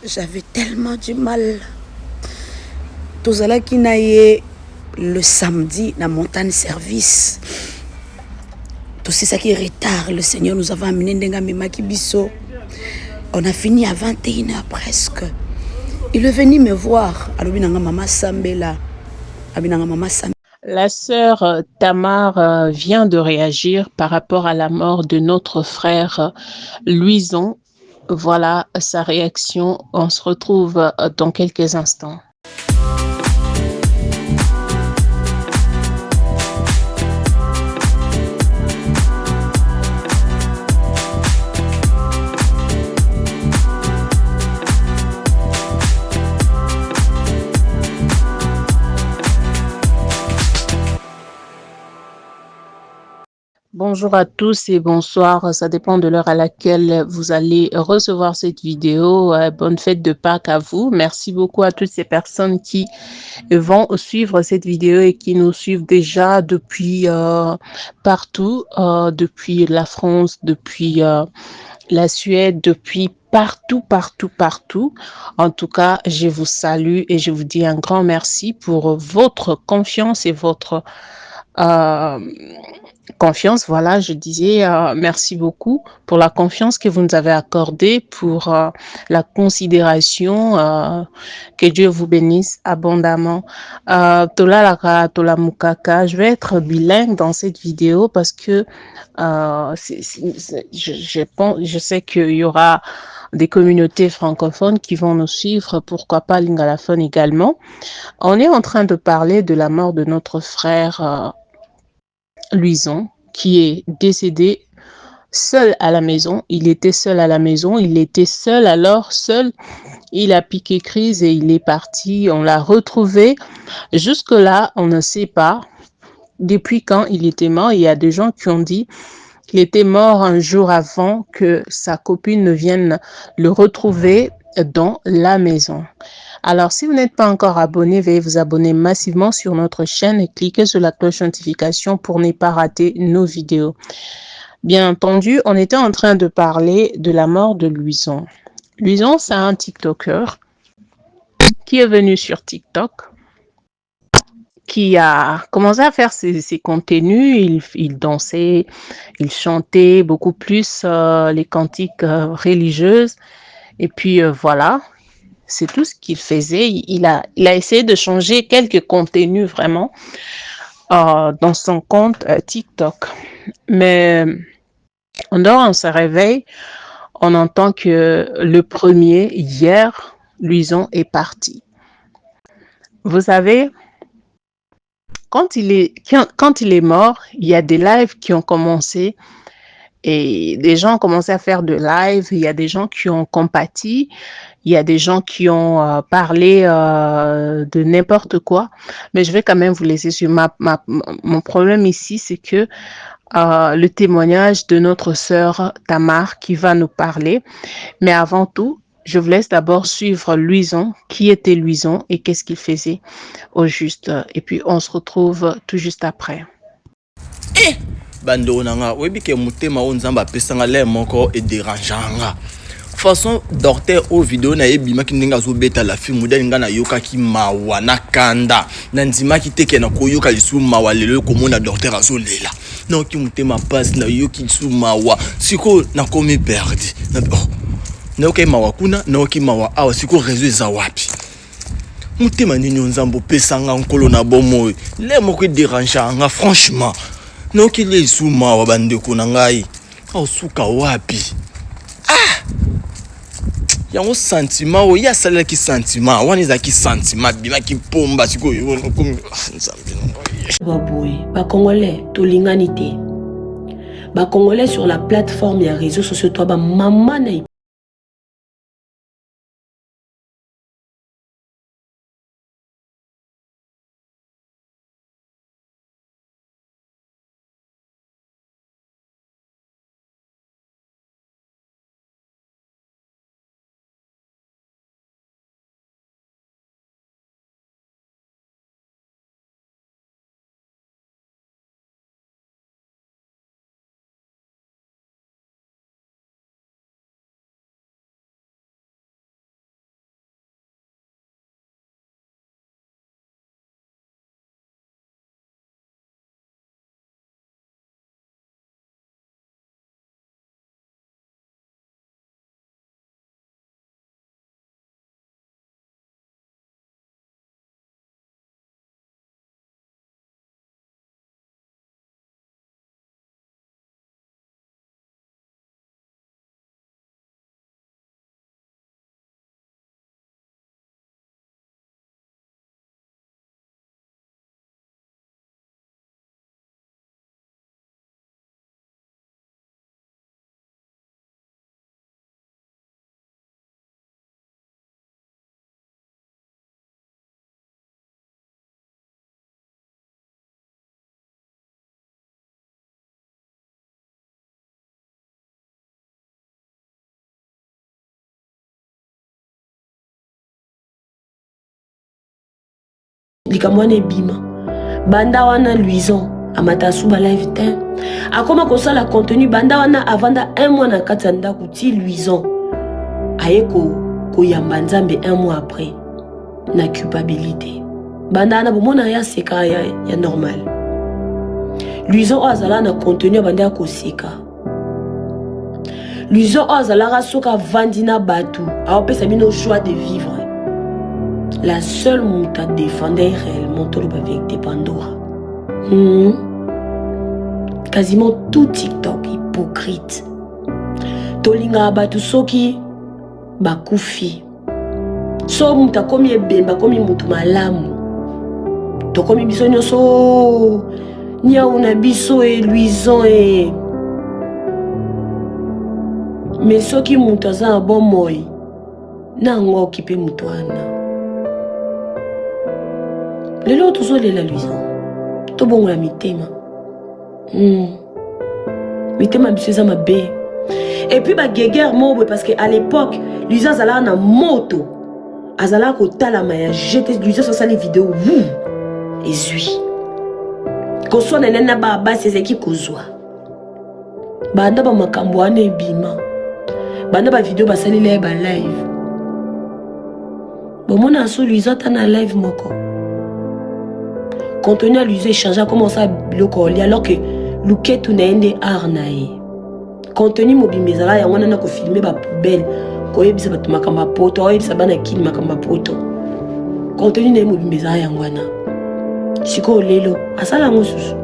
J'avais tellement du mal. Tozala qui naie le samedi na montagne service. Tout ça qui est retard. Le Seigneur nous avait amené ndenga mimaki biso. On a fini à 21h presque. Il est venu me voir. Alobinanga mama Sambela. Abinanga mama Sambela. La sœur Tamar vient de réagir par rapport à la mort de notre frère Louison. Voilà sa réaction. On se retrouve dans quelques instants. Bonjour à tous et bonsoir, ça dépend de l'heure à laquelle vous allez recevoir cette vidéo. Bonne fête de Pâques à vous. Merci beaucoup à toutes ces personnes qui vont suivre cette vidéo et qui nous suivent déjà depuis partout, depuis la France, depuis la Suède, depuis partout. En tout cas, je vous salue et je vous dis un grand merci pour votre confiance et votre confiance. Voilà, je disais merci beaucoup pour la confiance que vous nous avez accordée, pour la considération. Que Dieu vous bénisse abondamment. Tola Lara, Tola Mukaka, je vais être bilingue dans cette vidéo parce que je sais qu'il y aura des communautés francophones qui vont nous suivre, pourquoi pas lingalaphone également. On est en train de parler de la mort de notre frère Louison, qui est décédé seul à la maison. Il était seul à la maison. Il était seul, alors seul. Il a piqué crise et il est parti. On l'a retrouvé. Jusque-là, on ne sait pas depuis quand il était mort. Il y a des gens qui ont dit qu'il était mort un jour avant que sa copine ne vienne le retrouver dans la maison. Alors, si vous n'êtes pas encore abonné, veuillez vous abonner massivement sur notre chaîne et cliquez sur la cloche de notification pour ne pas rater nos vidéos. Bien entendu, on était en train de parler de la mort de Louison. Louison, c'est un TikToker qui est venu sur TikTok, qui a commencé à faire ses contenus. Il dansait, il chantait beaucoup plus les cantiques religieuses. Et puis voilà. C'est tout ce qu'il faisait. Il a essayé de changer quelques contenus vraiment dans son compte TikTok. Mais on dort, on se réveille, on entend que le premier, hier, Louison est parti. Vous savez, quand il est mort, il y a des lives qui ont commencé et des gens ont commencé à faire de live. Il y a des gens qui ont compati. Il y a des gens qui ont parlé de n'importe quoi, mais je vais quand même vous laisser sur mon problème ici, c'est que le témoignage de notre sœur Tamar qui va nous parler. Mais avant tout, je vous laisse d'abord suivre Louison, qui était Louison et qu'est-ce qu'il faisait au juste. Et puis on se retrouve tout juste après. Bando nanga, webi ke mutema onzamba pesanga le moko et dérangeanga. Façon docteur au vidéo na ebima ki ndinga zo beta la film modèle ngana yoka ki mawa na kanda na ndima ki teke na koyoka lisu mawa lelo komona docteur azo lela non ki mutema passe na yoki su mawa siko na komi perdi na na okay mawa kuna na okay mawa awa siko réseau za wapi mutema ndinyo nzambo pesanga nkolo na bomo le moko déranganga franchement na okay le su mawa bandeko na ngai au suka wapi yango sentiment o ya sala ki sentiment wana eza ki sentiment bima ki pomba siko yo comme nzambe baboy ba congolais tolingani te ba congolais sur la plateforme ya réseaux sociaux toi ba maman na likamwana bima banda wana Luison amata suba live te akoma kosala contenu banda wana avanda 1 mois na kati ya ndako ti Luison aye koyamba nzambe 1 mois après na culpabilité banda na bomona ya seka ya normal Luison azala na contenu banda koseka Luison azala soka vandi na batu aopesa bino choix de vivre. La seule mouta défendait réellement tout le vérité Pandora. Quasiment tout TikTok hypocrite. Tolinga batu soki bakufi. So mouta komi ebemba komi mutu malamu. To komi biso nyoso nia una biso e Luison e. Mais soki mutu aza un bon moi. Na ngo occupé mutu wana. Lelo tozole la Luison. To bongo la mitema. Mitema biso ma bé. Et puis ba guéguerre mobo parce que à l'époque, Luison azala na moto. Azala ko tala maya jeter Luison sur les vidéos. Et zui. Ko so na nena ba ses équipes kozwa. Banda ba makambo wana ebima. Banda ba vidéo ba salile ba live. Bon mon asso Luison ta na live moko. Contenu à Luison échanger commence à bloquer alors que Luke tout n'ende arnaé. Contenu mobimezala ya wana na ko filmer ba poubelle ko yebisa ba makamba poto ko yebisa bana kin makamba poto. Contenu na mobimezala ya wana. Siko lelo asala ngosusu.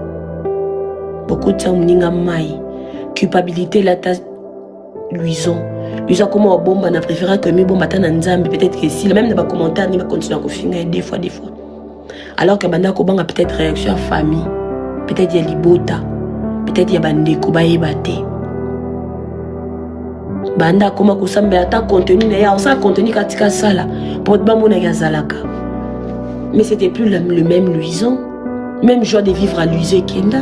Beaucoup de temps mninga mai culpabilité la ta Luison. Luison comment bomba na préféré que mi bomba ta na nzambe peut-être que si même dans les commentaires ni va continuer à ko finga des fois. Alors que banda ko banga peut-être réaction à famille, peut-être y a libota, peut-être y a bande ko ba yebate. Banda koma ko samba ata contenu na ya, ça contenu katika sala pour ba mona ya zalaka. Mais c'était plus le même Luison, même joie de vivre à Luison Kenda.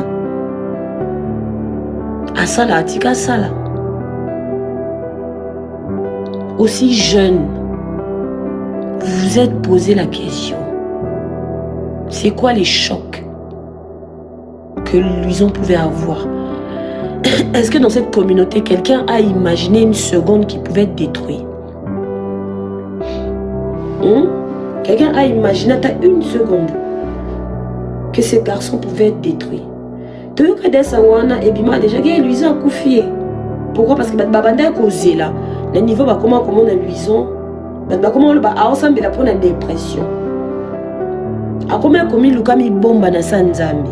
À sala atika sala. Aussi jeune, vous vous êtes posé la question. C'est quoi les chocs que Luison pouvait avoir? Est-ce que dans cette communauté, quelqu'un a imaginé une seconde qui pouvait être détruite? Quelqu'un a imaginé à une seconde que ce garçon pouvait être détruit? Tu veux que des sawana et bima déjà que Luison a confié. Pourquoi? Parce que babanda a causé là. Le niveau va comment on a Luison, comment on va ensemble la prendre la dépression. A combien commis le kami bomba na sanzambi.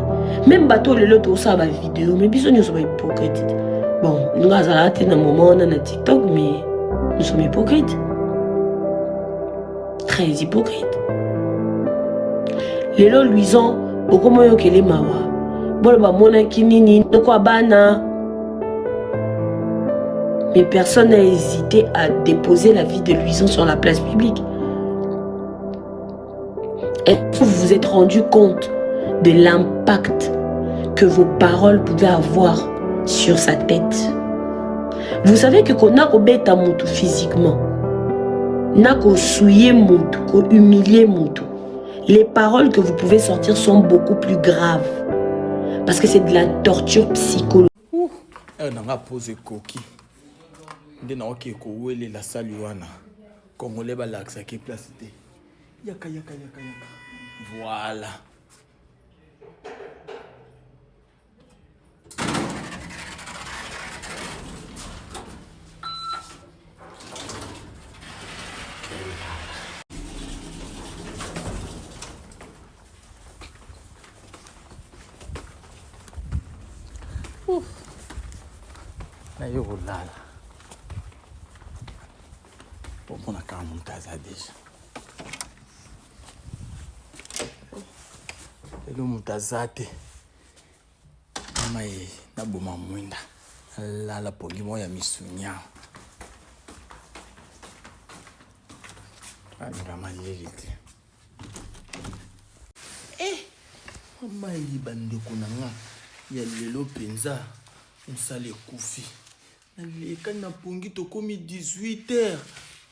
Même bateau le lot ça va vidéo mais biso nous sommes hypocrites. Bon, nous avons été dans un moment on a TikTok mais nous sommes hypocrites. Très hypocrites. Les lots Luison beaucoup moins que les mawa. Bon ba mona kinini de quoi bana. Mais personne n'a hésité à déposer la vie de Luison sur la place publique. Est-ce que vous vous êtes rendu compte de l'impact que vos paroles pouvaient avoir sur sa tête? Vous savez que qu'on a obéta moutou physiquement, n'a qu'au souiller moutou, qu'au humilier moutou. Les paroles que vous pouvez sortir sont beaucoup plus graves. Parce que c'est de la torture psychologique. On a posé coquille. On a posé coquille. La salle wana. Congolais ba l'accès qui place. Yaka. Voilà. Nayo lala. On a quand même casa déjà. Elo mutazate mai na boma mwenda lala pongi moya misunya anga malelite mai bande kunanga ya lelo penza msale kufi na leka na pongi to komi 18h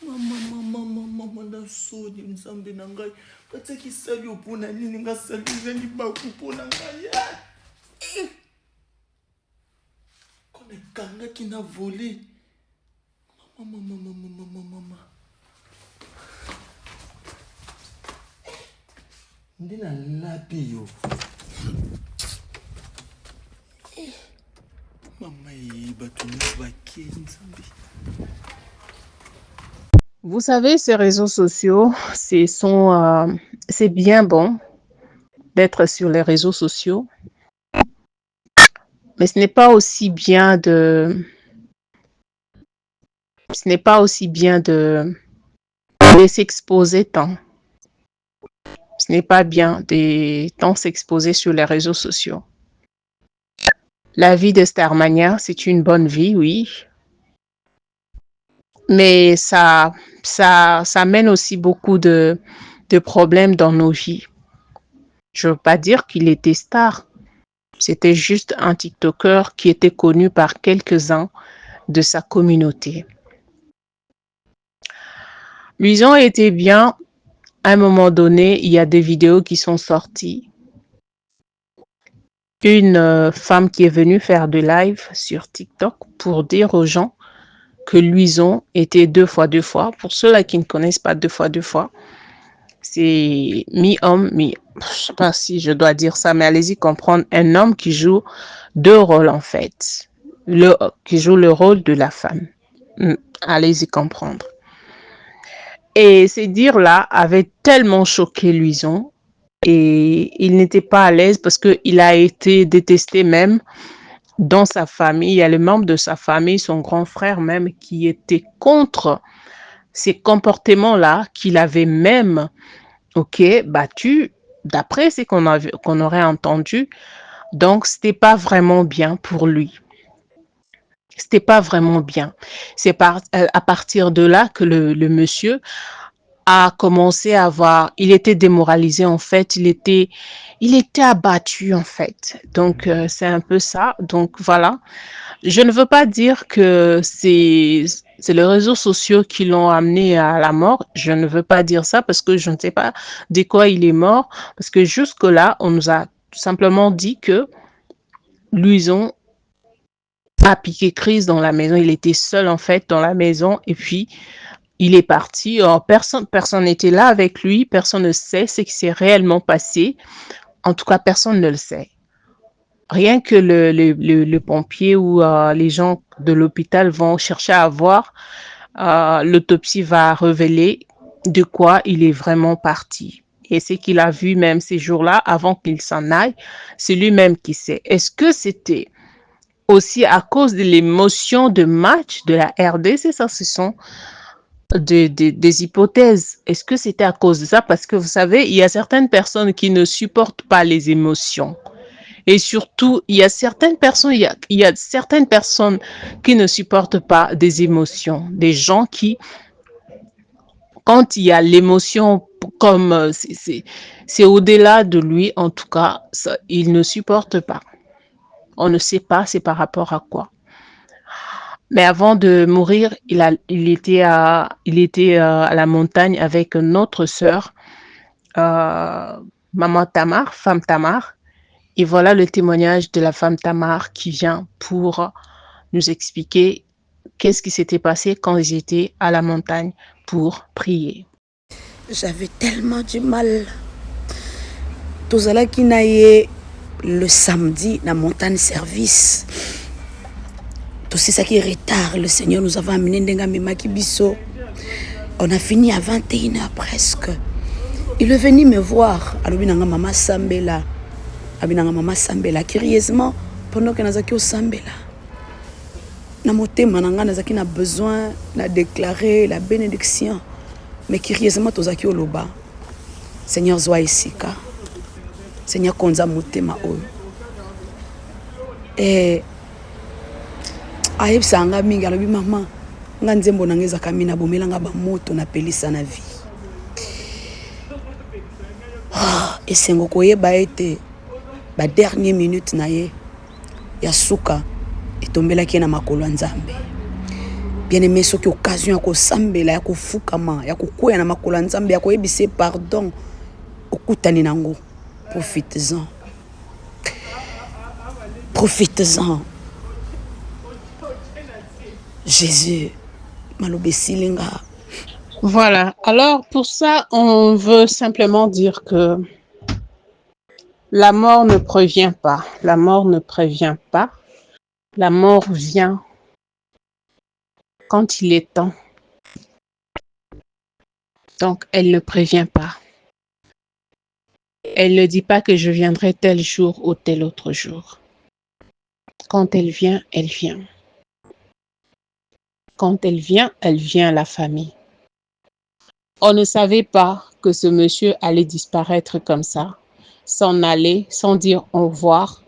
mama soni nzambe na ngai bataki sali opona nini nga sali zali baku pona ngai kona kanga kina volé mama ndina lapi yo mama batuni baki nzambe. Vous savez, ces réseaux sociaux, c'est bien bon d'être sur les réseaux sociaux, mais ce n'est pas aussi bien de s'exposer tant. Ce n'est pas bien de tant s'exposer sur les réseaux sociaux. La vie de Starmania, c'est une bonne vie, oui. Mais ça mène aussi beaucoup de problèmes dans nos vies. Je ne veux pas dire qu'il était star. C'était juste un TikToker qui était connu par quelques-uns de sa communauté. Luison était bien. À un moment donné, il y a des vidéos qui sont sorties. Une femme qui est venue faire de live sur TikTok pour dire aux gens que Luison était deux fois. Pour ceux-là qui ne connaissent pas deux fois, c'est mi-homme, je ne sais pas si je dois dire ça, mais allez-y comprendre, un homme qui joue deux rôles en fait, qui joue le rôle de la femme. Allez-y comprendre. Et ces dires-là avaient tellement choqué Luison et il n'était pas à l'aise parce qu'il a été détesté même dans sa famille. Il y a les membres de sa famille, son grand frère même, qui était contre ces comportements-là, qu'il avait même battu, d'après ce qu'on aurait entendu. Donc, c'était pas vraiment bien pour lui. C'était pas vraiment bien. C'est à partir de là que le monsieur a commencé à il était démoralisé en fait, il était abattu en fait. Donc c'est un peu ça. Donc voilà. Je ne veux pas dire que c'est les réseaux sociaux qui l'ont amené à la mort. Je ne veux pas dire ça parce que je ne sais pas de quoi il est mort. Parce que jusque-là, on nous a tout simplement dit que Luison a piqué crise dans la maison. Il était seul en fait dans la maison et puis il est parti. Personne n'était là avec lui. Personne ne sait ce qui s'est réellement passé. En tout cas, personne ne le sait. Rien que le pompier ou les gens de l'hôpital vont chercher à voir, l'autopsie va révéler de quoi il est vraiment parti. Et ce qu'il a vu même ces jours-là, avant qu'il s'en aille, c'est lui-même qui sait. Est-ce que c'était aussi à cause de l'émotion de match de la RDC? Ça, ce sont des hypothèses. Est-ce que c'était à cause de ça? Parce que vous savez, il y a certaines personnes qui ne supportent pas les émotions. Et surtout, il y a certaines personnes qui ne supportent pas des émotions. Des gens qui, quand il y a l'émotion, comme c'est au-delà de lui, en tout cas, il ne supporte pas. On ne sait pas c'est par rapport à quoi. Mais avant de mourir, il était à la montagne avec notre sœur, maman Tamar, femme Tamar. Et voilà le témoignage de la femme Tamar qui vient pour nous expliquer qu'est-ce qui s'était passé quand ils étaient à la montagne pour prier. J'avais tellement du mal. Tout ça là qui naïe le samedi dans la montagne service. Tout ça qui est retard, le Seigneur nous avait amené dans Kibiso. On a fini à 21h presque. Il est venu me voir. Alors, maman Sambela. Maman Sambela. Curieusement, pendant que nous sommes au Sambela, nous avons besoin de déclarer la bénédiction. Mais curieusement, nous sommes au Loba. Seigneur Zoa Isika. Seigneur Konza Motema Oyo. Et ayebisa nga mingi alobi mama nga nzembo na ngeza kamina bomelanga ba moto na pelisa na vie. Esengo koyeba ete ba dernière minute na ye ya suka etombelaki na makolo ya Nzambe. bien aimé soki occasion ya kosambela ya kofukama ya kokwea na makolo ya nzambe ya koyebisa pardon okutani nango. Profitez-en. Profitez-en. Jésus malobe silinga. Voilà. Alors, pour ça, on veut simplement dire que la mort ne prévient pas. La mort ne prévient pas. La mort vient quand il est temps. Donc, elle ne prévient pas. Elle ne dit pas que je viendrai tel jour ou tel autre jour. Quand elle vient, elle vient. Quand elle vient la famille. On ne savait pas que ce monsieur allait disparaître comme ça, s'en aller, sans dire au revoir.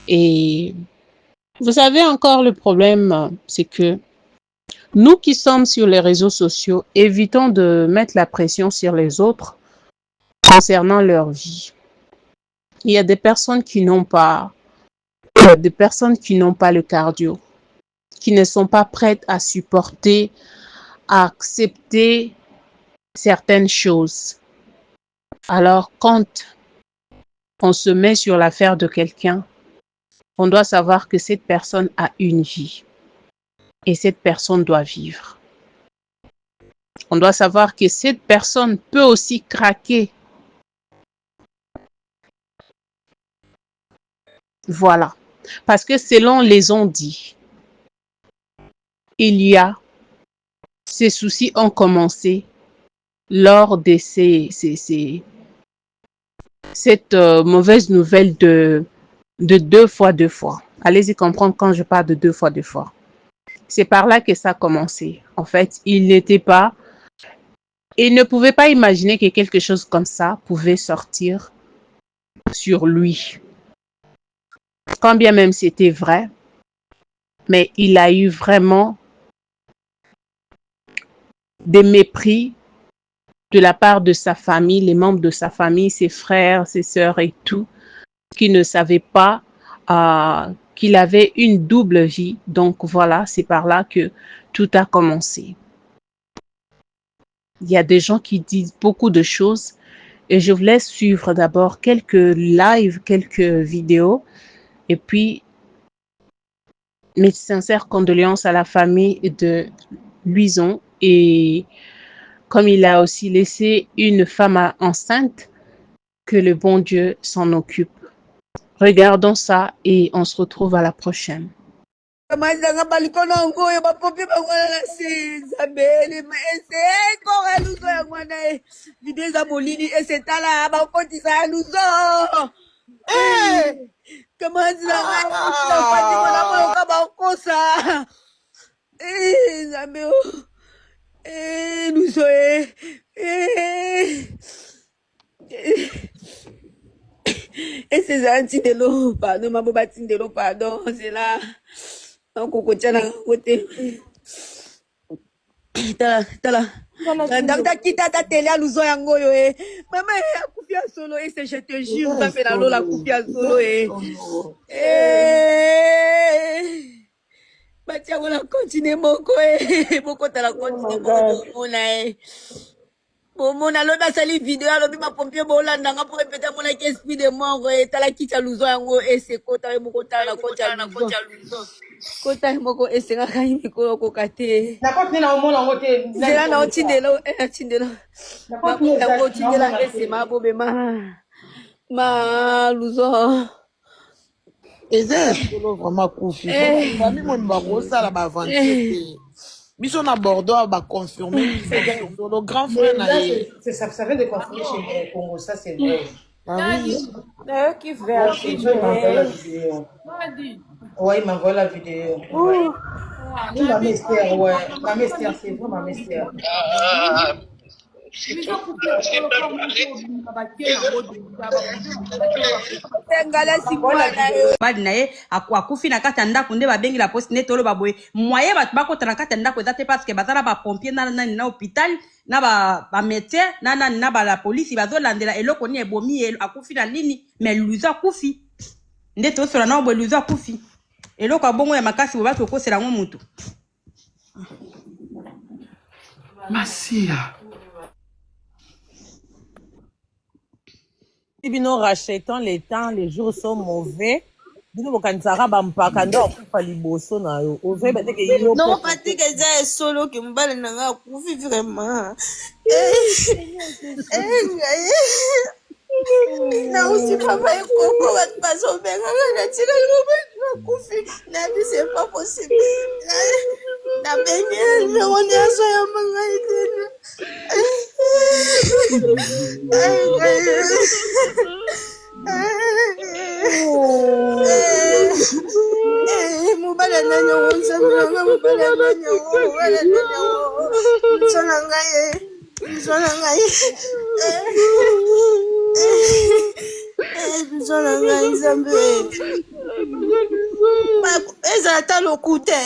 Et vous savez encore le problème, c'est que nous qui sommes sur les réseaux sociaux, évitons de mettre la pression sur les autres concernant leur vie. Il y a des personnes qui n'ont pas le cardio, qui ne sont pas prêtes à supporter, à accepter certaines choses. Alors, quand on se met sur l'affaire de quelqu'un, on doit savoir que cette personne a une vie et cette personne doit vivre. On doit savoir que cette personne peut aussi craquer. Voilà. Parce que selon les on-dit, ces soucis ont commencé lors de cette mauvaise nouvelle de 2 fois. Allez-y comprendre quand je parle de 2 fois. C'est par là que ça a commencé. En fait, il ne pouvait pas imaginer que quelque chose comme ça pouvait sortir sur lui. Quand bien même c'était vrai, mais il a eu vraiment des mépris de la part de sa famille, les membres de sa famille, ses frères, ses sœurs et tout, qui ne savaient pas qu'il avait une double vie. Donc voilà, c'est par là que tout a commencé. Il y a des gens qui disent beaucoup de choses et je vous laisse suivre d'abord quelques lives, quelques vidéos et puis mes sincères condoléances à la famille de Louison et comme il a aussi laissé une femme enceinte, que le bon Dieu s'en occupe. Regardons ça et on se retrouve à la prochaine. Et c'est un petit de l'eau, pardon, ma bobatine de l'eau, pardon, c'est là. Donc, on continue à côté. Tala. Ndakta kita ta télé à l'ouzo yango yo eh. Maman a kufia solo et c'est je te jure, ça fait la lola kufia solo eh. Batia wala continue moko eh. Moko tala continue moko na eh. Mon alo basali vidéo alobi ma pompier bolanda nga pour répéter mon like esprit de mort tala kita luzo yango et c'est kota moko tala kota luzo kota moko et c'est nga kai mikolo ko kate na porte na omona ngote zela na otindelo ma ko otindela et c'est ma bobe ma luzo eza solo vraiment kufi famille mon ba kosala ba aventure biso na Bordeaux ba confirmer le grand frère na ça vient de confirmer chez les Congo, ça c'est vrai. ah oui D'ailleurs qui fait la vidéo. Ouais, il m'envoie la vidéo. Oui, ma mystère, ouais. Ma mystère, c'est vrai, ma mystère. bali na ye akufi na kati ya ndako nde babengi la poste nde tolo baboye moye bato bakota na kati ya ndako eza te parce que baza na bapompier nani na hôpital na bamédecin nani na bala polisi bazolandela eloko nini ebomi akufi na nini mais luzo akufi nde tosola na boye luzo akufi eloko abongo ya makasi bo bato okosela ngo mutu Masia. Bino rachetant les temps, les jours sont mauvais. Bino bokanisaka bampaka ndo akufa liboso na yo. Ozoyi bateke yo. Non, Patrick eza solo ke mobali na nga akufi vraiment. Na usi papa ekoko bato bazobenganga natika mobali nakufi nabi c'est pas possible. Nabengi naboni azoyamba ngai tena. Mobali nani yango nzambe nanga mobali nani yango mobali nani yango biso na ngai biso na ngai biso na ngai nzambe eza ata lokuta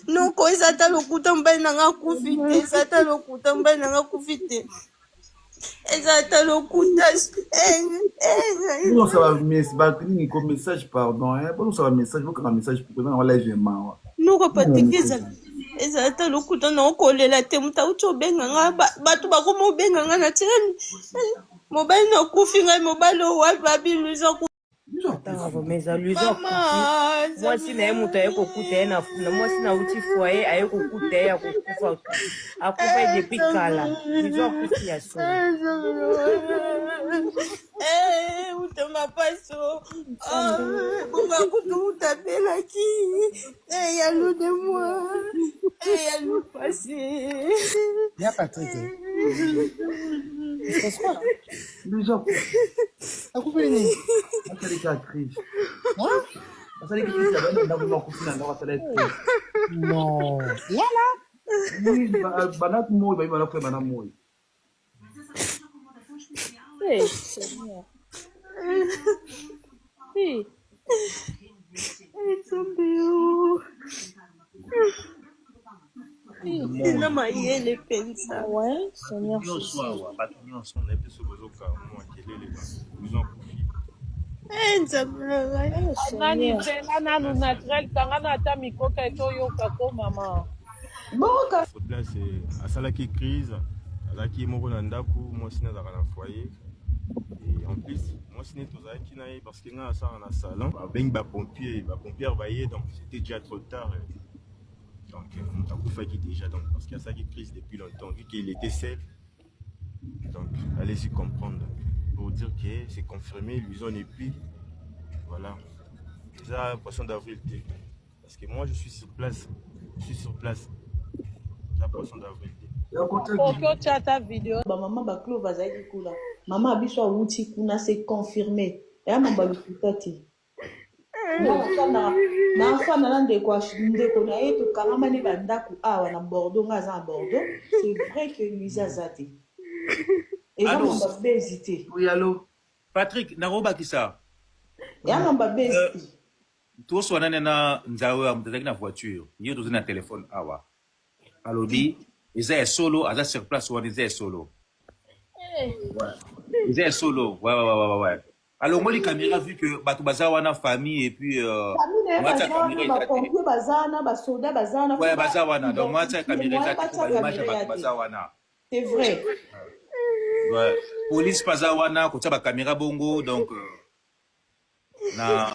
noko eza ata lokuta mobali nanga akufi te eza ata lokuta mobali nanga akufi te eza ata lokuta Bon, ça va, mais c'est pas un message, pardon. Bon, ça va, message, un message pour que on lève main. noko Patrick eza ata lokuta na okolela te moto auti obenganga bato bakoma obenganga na tina mobali na okufi ngai mobali owapi babiluza mwasi na ye moto aye kokuta ye na mwasi na uti foye aye kokuta ye akufa ye depuis kala lizo akufi ya solo utema paso bonga kutu mutabelaki yalo de moi yalo passé Ya Patrick. Déjà, A coupé ni. ça les cas crise. Ça les crise, ça va, on a voulu couper dans la tête. Non. Ya là. Oui, banat moi, il va faire banat moi. ina mayele pensa nani nzela nanu naturel kanga na ata mikoka etoyoka ko mama place asalaki crise azalaki moko na ndako mwasi ne azalaka na foyer et en plus mwasi ne tozalaki na ye parce que ngai asala na salon babengi bapompiere baye donc c'était déjà trop tard donc moto akufaki déjà donc parce qu'il asalaki crise depuis longtemps vu qu'il était seul donc allez-y comprendre pour dire que c'est confirmé l'illusion et puis voilà ça poisson d'avril parce que moi je suis sur place la poisson d'avril okotya ata video bamama baclo bazalaki kuna mama abiso awuti kuna se confirme eya mamba lokuta te naafana na ndeko na ye tokangama ne bandako awa na bordeaux nga aza na bordeaux c'est vrai que luisi aza te eza mamba bezi te. Oui, allô Patrick nakobakisa eya mamba bezi te toswanane na nzawe amutazaki na voiture ye tozi na telefone awa alobi eza ya solo aza sur place wana eza ya solo eza ya solo ouais alongoli caméra vu que bato baza wana famille et puis bapompier bazana basoda bazana ouais baza wana donc mwatya caméra image ya bato baza wana c'est vrai ouais police baza wana kotya bacaméra bongo donc na